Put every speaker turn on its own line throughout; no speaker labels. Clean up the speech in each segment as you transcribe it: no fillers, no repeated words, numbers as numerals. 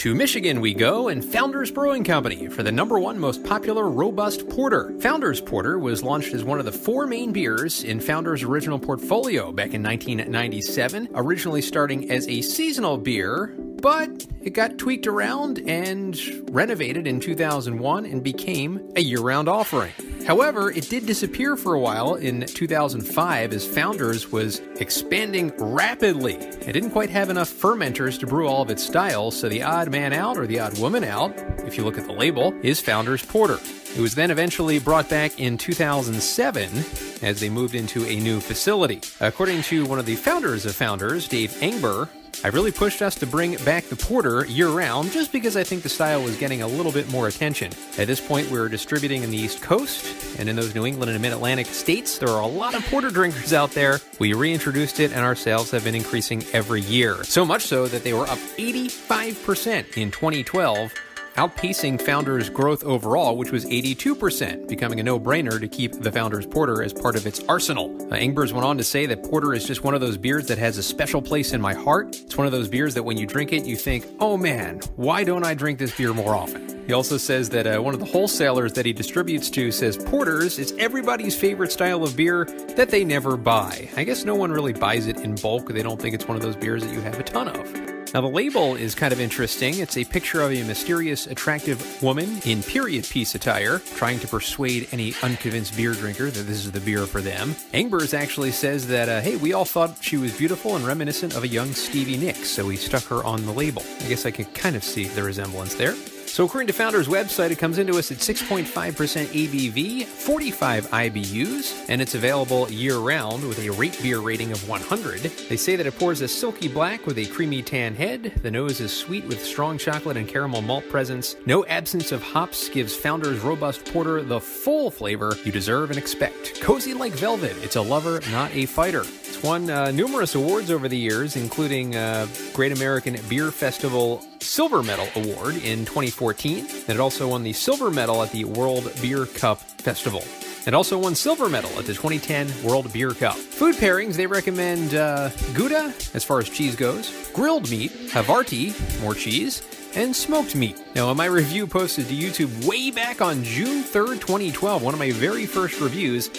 To Michigan we go, and Founders Brewing Company for the #1 most popular robust porter. Founders Porter was launched as one of the 4 main beers in Founders' original portfolio back in 1997, originally starting as a seasonal beer, but it got tweaked around and renovated in 2001 and became a year-round offering. However, it did disappear for a while in 2005 as Founders was expanding rapidly. It didn't quite have enough fermenters to brew all of its styles, so the odd man out, or the odd woman out, if you look at the label, is Founders Porter. It was then eventually brought back in 2007 as they moved into a new facility. According to one of the founders of Founders, Dave Engber, I really pushed us to bring back the porter year-round just because I think the style was getting a little bit more attention. At this point, we were distributing in the East Coast, and in those New England and Mid-Atlantic states, there are a lot of porter drinkers out there. We reintroduced it, and our sales have been increasing every year. So much so that they were up 85% in 2012, outpacing Founders' growth overall, which was 82%, becoming a no-brainer to keep the Founders Porter as part of its arsenal. Engbers went on to say that porter is just one of those beers that has a special place in my heart. It's one of those beers that when you drink it, you think, oh man, why don't I drink this beer more often? He also says that one of the wholesalers that he distributes to says porters is everybody's favorite style of beer that they never buy. I guess no one really buys it in bulk. They don't think it's one of those beers that you have a ton of. Now, the label is kind of interesting. It's a picture of a mysterious, attractive woman in period piece attire, trying to persuade any unconvinced beer drinker that this is the beer for them. Engbers actually says that, hey, we all thought she was beautiful and reminiscent of a young Stevie Nicks, so we stuck her on the label. I guess I can kind of see the resemblance there. So according to Founders' website, it comes into us at 6.5% ABV, 45 IBUs, and it's available year-round with a rate beer rating of 100. They say that it pours a silky black with a creamy tan head. The nose is sweet with strong chocolate and caramel malt presence. No absence of hops gives Founders' robust porter the full flavor you deserve and expect. Cozy like velvet, it's a lover, not a fighter. It's won numerous awards over the years, including Great American Beer Festival Silver Medal Award in 2014, and it also won the Silver Medal at the World Beer Cup Festival. It also won Silver Medal at the 2010 World Beer Cup. Food pairings, they recommend Gouda, as far as cheese goes, grilled meat, Havarti, more cheese, and smoked meat. Now, in my review posted to YouTube way back on June 3rd, 2012, one of my very first reviews,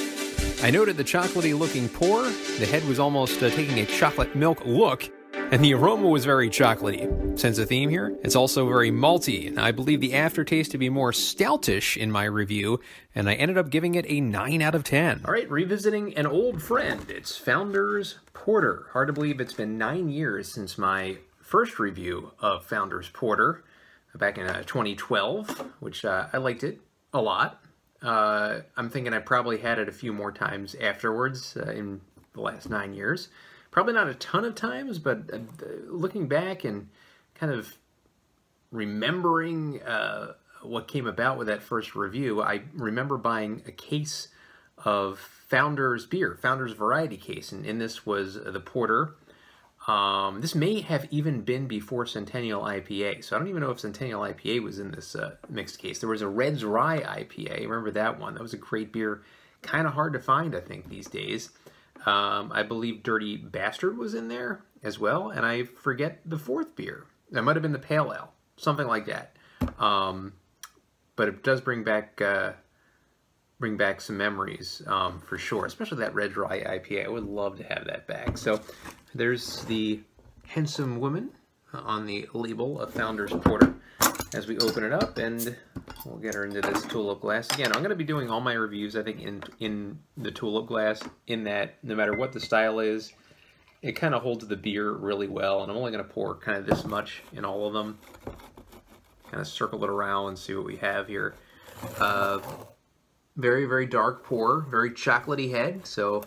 I noted the chocolatey-looking pour. The head was almost taking a chocolate milk look, and the aroma was very chocolatey. Sense a theme here? It's also very malty, and I believe the aftertaste to be more stoutish in my review, and I ended up giving it a 9 out of 10. All right, revisiting an old friend. It's Founders Porter. Hard to believe it's been 9 years since my first review of Founders Porter back in 2012, which I liked it a lot. I'm thinking I probably had it a few more times afterwards in the last 9 years. Probably not a ton of times, but looking back and kind of remembering what came about with that first review, I remember buying a case of Founders beer, Founders Variety case, and in this was the Porter. This may have even been before Centennial IPA, so I don't even know if Centennial IPA was in this mixed case. There was a Red's Rye IPA, remember that one? That was a great beer, kind of hard to find, I think, these days. I believe Dirty Bastard was in there as well, and I forget the fourth beer. That might have been the Pale Ale, something like that. But it does bring back some memories for sure, especially that Red Rye IPA. I would love to have that back. So there's the handsome woman on the label of Founders Porter as we open it up, and we'll get her into this tulip glass. Again, I'm going to be doing all my reviews, I think, in the tulip glass, in that no matter what the style is, it kind of holds the beer really well, and I'm only going to pour kind of this much in all of them. Kind of circle it around and see what we have here. Very, very dark pour, very chocolatey head, so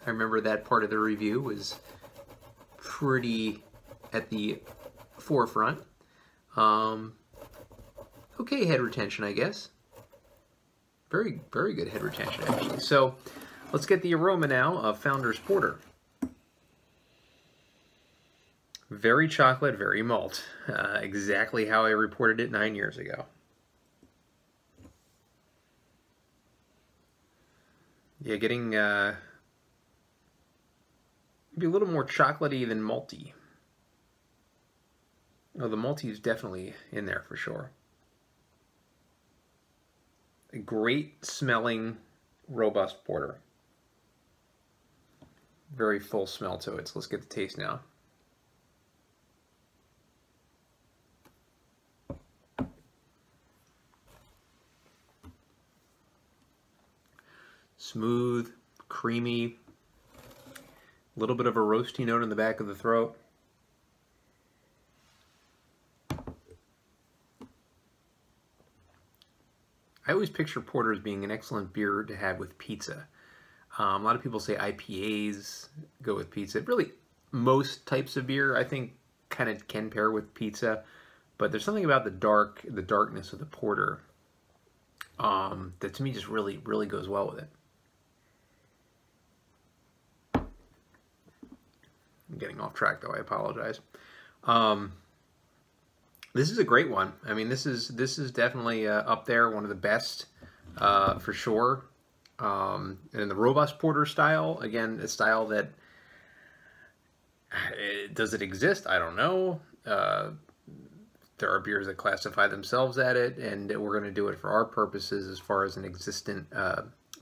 I remember that part of the review was pretty at the forefront. Okay head retention, I guess. Very, very good head retention, actually. So let's get the aroma now of Founders Porter. Very chocolate, very malt. Exactly how I reported it 9 years ago. Yeah, getting maybe a little more chocolatey than malty. Oh, the malty is definitely in there for sure. A great smelling, robust porter. Very full smell to it. So let's get the taste now. Smooth, creamy, a little bit of a roasty note in the back of the throat. I always picture porter as being an excellent beer to have with pizza. A lot of people say IPAs go with pizza. Really, most types of beer, I think, kind of can pair with pizza. But there's something about the darkness of the porter that to me just really, really goes well with it. I'm getting off track though, I apologize. This is a great one. I mean, this is definitely up there, one of the best for sure. And in the robust porter style, again, a style that does it exist? I don't know. There are beers that classify themselves at it, and we're going to do it for our purposes as far as an existent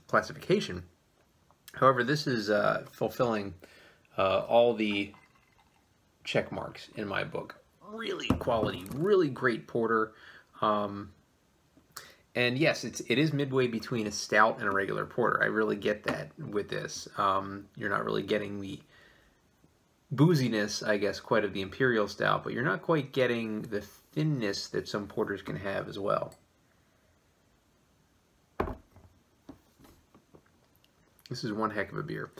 classification. However, this is fulfilling all the check marks in my book. Really quality, really great porter. And yes, it is midway between a stout and a regular porter. I really get that with this. You're not really getting the booziness, I guess, quite of the Imperial Stout, but you're not quite getting the thinness that some porters can have as well. This is one heck of a beer.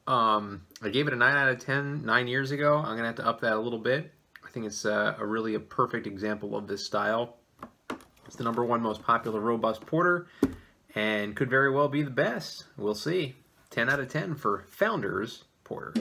I gave it a 9 out of 10 9 years ago. I'm going to have to up that a little bit. I think it's really a perfect example of this style. It's the #1 most popular robust porter and could very well be the best. We'll see. 10 out of 10 for Founders Porter.